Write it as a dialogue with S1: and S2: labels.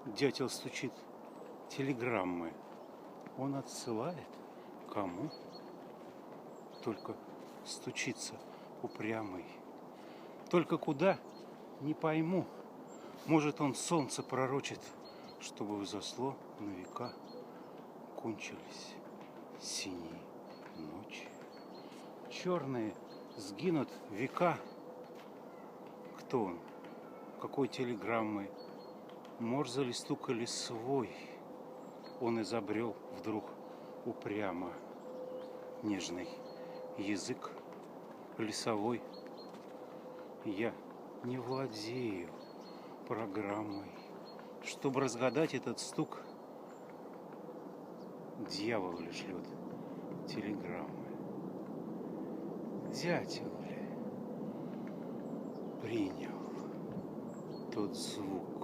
S1: Дятел стучит телеграммы. Он отсылает кому? Только стучится упрямый. Только куда? Не пойму. Может, он солнце пророчит, чтобы взосло на века кончились синие ночи. Черные сгинут века. Кто он? Какой телеграммой? Морзе ли стукали свой? Он изобрел вдруг упрямо нежный язык лесовой. Я не владею программой, чтобы разгадать этот стук. Дьявол ли шлет телеграммы? Дятел ли принял тот звук?